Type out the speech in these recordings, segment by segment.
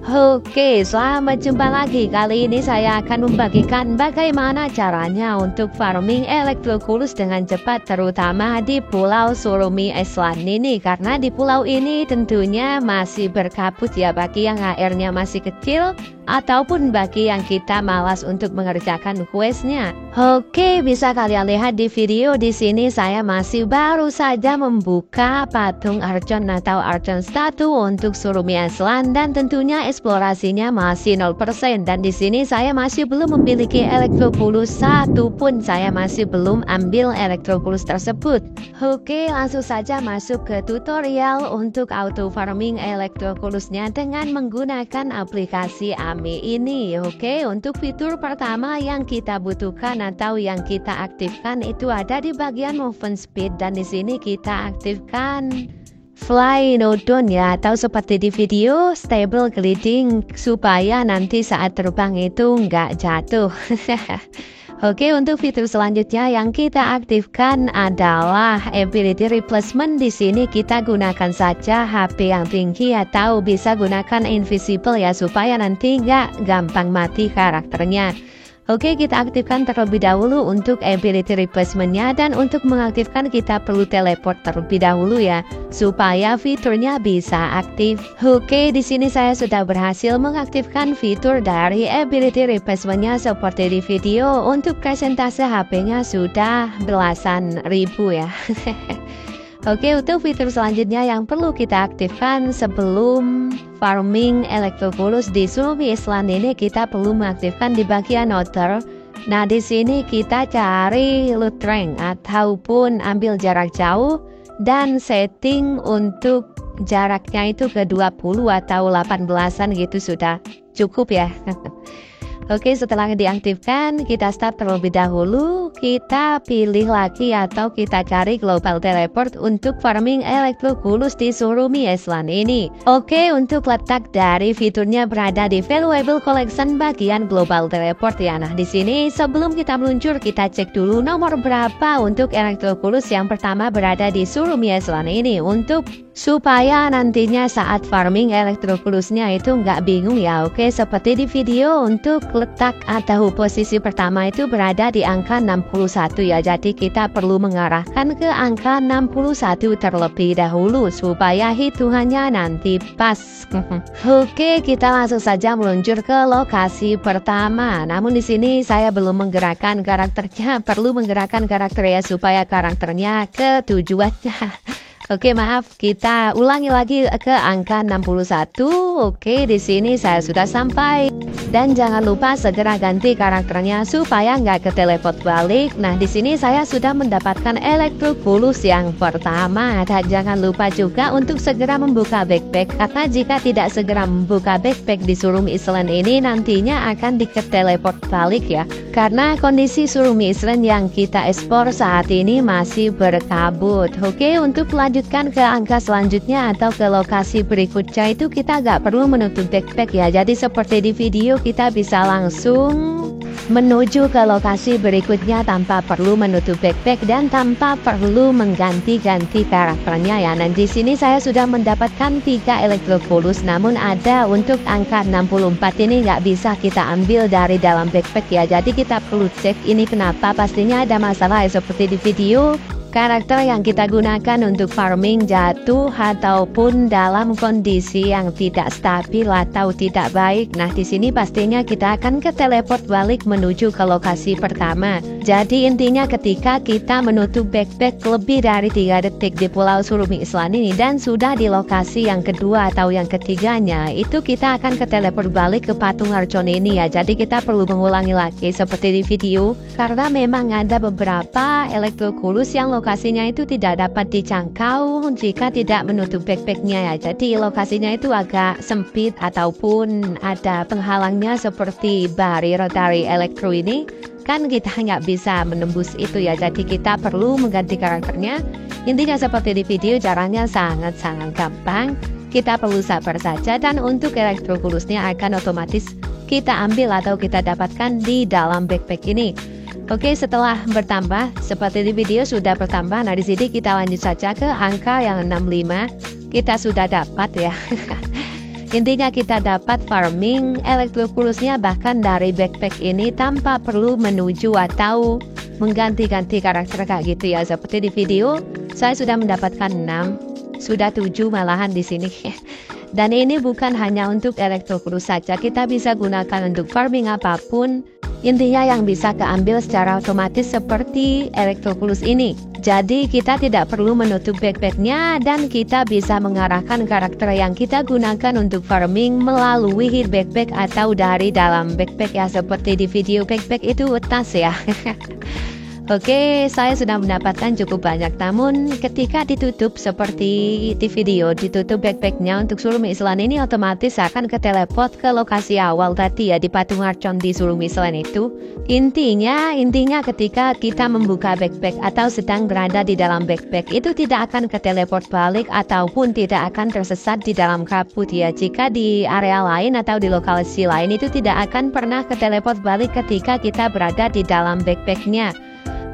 Oke, selamat jumpa lagi. Kali ini saya akan membagikan bagaimana caranya untuk farming Electroculus dengan cepat, terutama di Pulau Surumi Island ini. Karena di pulau ini tentunya masih berkabut ya, bagi yang airnya masih kecil ataupun bagi yang kita malas untuk mengerjakan questnya. Oke, bisa kalian lihat di video di sini saya masih baru saja membuka patung Archon atau Archon statue untuk Surumi Island, dan tentunya eksplorasinya masih 0%, dan di sini saya masih belum memiliki Electroculus satu pun. Saya masih belum ambil Electroculus tersebut. Oke, langsung saja masuk ke tutorial untuk auto farming Electroculusnya dengan menggunakan aplikasi AMI ini. Oke, untuk fitur pertama yang kita butuhkan atau yang kita aktifkan itu ada di bagian movement speed, dan di sini kita aktifkan Fly No Down ya, atau seperti di video stable gliding supaya nanti saat terbang itu nggak jatuh. Oke, untuk fitur selanjutnya yang kita aktifkan adalah ability replacement. Di sini kita gunakan saja HP yang tinggi atau bisa gunakan invisible ya, supaya nanti nggak gampang mati karakternya. Oke, kita aktifkan terlebih dahulu untuk ability replacementnya, dan untuk mengaktifkan kita perlu teleport terlebih dahulu ya, supaya fiturnya bisa aktif. Oke, di sini saya sudah berhasil mengaktifkan fitur dari ability replacementnya seperti di video. Untuk persentase HP-nya sudah belasan ribu ya. Oke, untuk fitur selanjutnya yang perlu kita aktifkan sebelum farming Electroculus di Surumi Island ini, kita perlu mengaktifkan di bagian outer. Nah, di sini kita cari loot rank ataupun ambil jarak jauh, dan setting untuk jaraknya itu ke 20 atau 18-an gitu sudah cukup ya. Oke, setelah diaktifkan, kita start terlebih dahulu. Kita pilih lagi atau kita cari global teleport untuk farming Electroculus di Surumi Island ini. Oke, untuk letak dari fiturnya berada di valuable collection bagian global teleport ya. Nah, di sini sebelum kita meluncur, kita cek dulu nomor berapa untuk Electroculus yang pertama berada di Surumi Island ini, untuk supaya nantinya saat farming Electroculusnya itu nggak bingung ya. Oke, seperti di video untuk letak atau posisi pertama itu berada di angka 61 ya. Jadi kita perlu mengarahkan ke angka 61 terlebih dahulu supaya hitungannya nanti pas. Oke, kita langsung saja meluncur ke lokasi pertama. Namun di sini saya belum menggerakkan karakternya, perlu menggerakkan karakter ya supaya karakternya ke tujuannya. Oke, maaf, kita ulangi lagi ke angka 61. Oke, di sini saya sudah sampai. Dan jangan lupa segera ganti karakternya supaya nggak ke teleport balik. Nah, di sini saya sudah mendapatkan Electroculus yang pertama. Dan jangan lupa juga untuk segera membuka backpack, karena jika tidak segera membuka backpack di Surumi Island ini, nantinya akan teleport balik ya. Karena kondisi Surumi Island yang kita ekspor saat ini masih berkabut. Oke, untuk lanjutkan ke angka selanjutnya atau ke lokasi berikutnya itu kita nggak perlu menutup backpack ya. Jadi seperti di video kita bisa langsung menuju ke lokasi berikutnya tanpa perlu menutup backpack dan tanpa perlu mengganti-ganti karakternya ya. Nah, di sini saya sudah mendapatkan 3 Electroculus, namun ada untuk angka 64 ini nggak bisa kita ambil dari dalam backpack ya. Jadi kita perlu cek ini kenapa, pastinya ada masalah ya, seperti di video. Karakter yang kita gunakan untuk farming jatuh ataupun dalam kondisi yang tidak stabil atau tidak baik. Nah, di sini pastinya kita akan ke teleport balik menuju ke lokasi pertama. Jadi intinya ketika kita menutup backpack lebih dari 3 detik di Pulau Surumi Island ini dan sudah di lokasi yang kedua atau yang ketiganya, itu kita akan ke teleport balik ke patung Archon ini ya. Jadi kita perlu mengulangi lagi seperti di video, karena memang ada beberapa Electroculus yang lokasinya itu tidak dapat dijangkau jika tidak menutup backpacknya ya. Jadi lokasinya itu agak sempit ataupun ada penghalangnya seperti barrier dari elektro ini, kan kita nggak bisa menembus itu ya. Jadi kita perlu mengganti karakternya. Intinya seperti di video, caranya sangat-sangat gampang. Kita perlu sabar saja, dan untuk Electroculusnya akan otomatis kita ambil atau kita dapatkan di dalam backpack ini. Oke, setelah bertambah seperti di video sudah bertambah. Nah, di sini kita lanjut saja ke angka yang 65. Kita sudah dapat ya. Intinya kita dapat farming Electroculusnya bahkan dari backpack ini tanpa perlu menuju atau mengganti-ganti karakter kayak gitu ya. Seperti di video, saya sudah mendapatkan 6, sudah 7 malahan di sini. Dan ini bukan hanya untuk Electroculus saja, kita bisa gunakan untuk farming apapun. Intinya yang bisa keambil secara otomatis seperti Electroculus ini. Jadi kita tidak perlu menutup backpacknya dan kita bisa mengarahkan karakter yang kita gunakan untuk farming melalui backpack atau dari dalam backpack ya, seperti di video backpack itu tas ya. Oke, saya sudah mendapatkan cukup banyak, namun ketika ditutup seperti di video, ditutup backpacknya untuk Surumi Island ini otomatis akan keteleport ke lokasi awal tadi ya, di patung Archon di Surumi Island itu. Intinya ketika kita membuka backpack atau sedang berada di dalam backpack itu tidak akan keteleport balik ataupun tidak akan tersesat di dalam kabut ya. Jika di area lain atau di lokasi lain itu tidak akan pernah keteleport balik ketika kita berada di dalam backpacknya.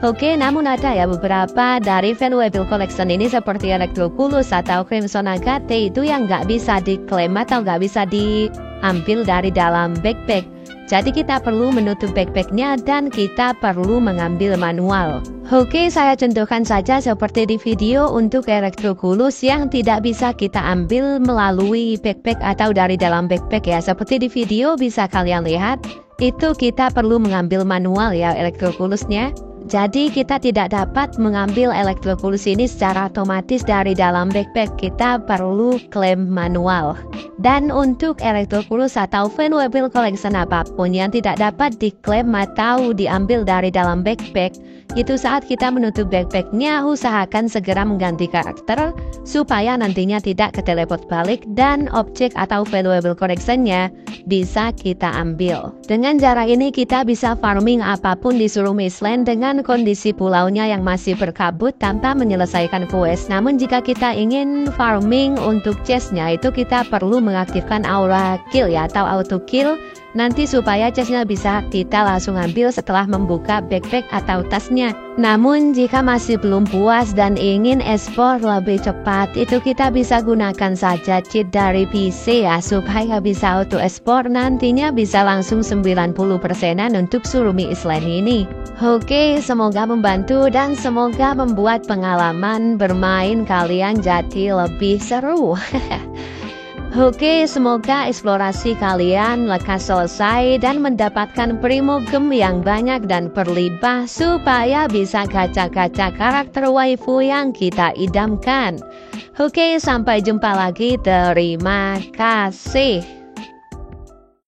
Oke, namun ada ya beberapa dari valuable collection ini seperti Electroculus atau Crimson Agate itu yang nggak bisa diklaim atau nggak bisa diambil dari dalam backpack. Jadi kita perlu menutup backpacknya dan kita perlu mengambil manual. Oke, saya contohkan saja seperti di video untuk Electroculus yang tidak bisa kita ambil melalui backpack atau dari dalam backpack ya. Seperti di video bisa kalian lihat, itu kita perlu mengambil manual ya Electroculusnya. Jadi kita tidak dapat mengambil Electroculus ini secara otomatis dari dalam backpack, kita perlu klaim manual. Dan untuk Electroculus atau valuable collection apapun yang tidak dapat diklaim atau diambil dari dalam backpack, itu saat kita menutup backpacknya usahakan segera mengganti karakter supaya nantinya tidak keteleport balik dan objek atau valuable collectionnya bisa kita ambil. Dengan cara ini kita bisa farming apapun di Surumi Island dengan kondisi pulaunya yang masih berkabut tanpa menyelesaikan quest. Namun jika kita ingin farming untuk chestnya itu kita perlu mengaktifkan aura kill ya atau auto kill nanti supaya chestnya bisa kita langsung ambil setelah membuka backpack atau tasnya. Namun jika masih belum puas dan ingin ekspor lebih cepat itu kita bisa gunakan saja cheat dari PC ya supaya bisa auto ekspor nantinya bisa langsung 90%an untuk Surumi Island ini. Oke, semoga membantu dan semoga membuat pengalaman bermain kalian jadi lebih seru. Oke, semoga eksplorasi kalian lekas selesai dan mendapatkan primogem yang banyak dan berlimpah supaya bisa gacha-gacha karakter waifu yang kita idamkan. Oke, sampai jumpa lagi. Terima kasih.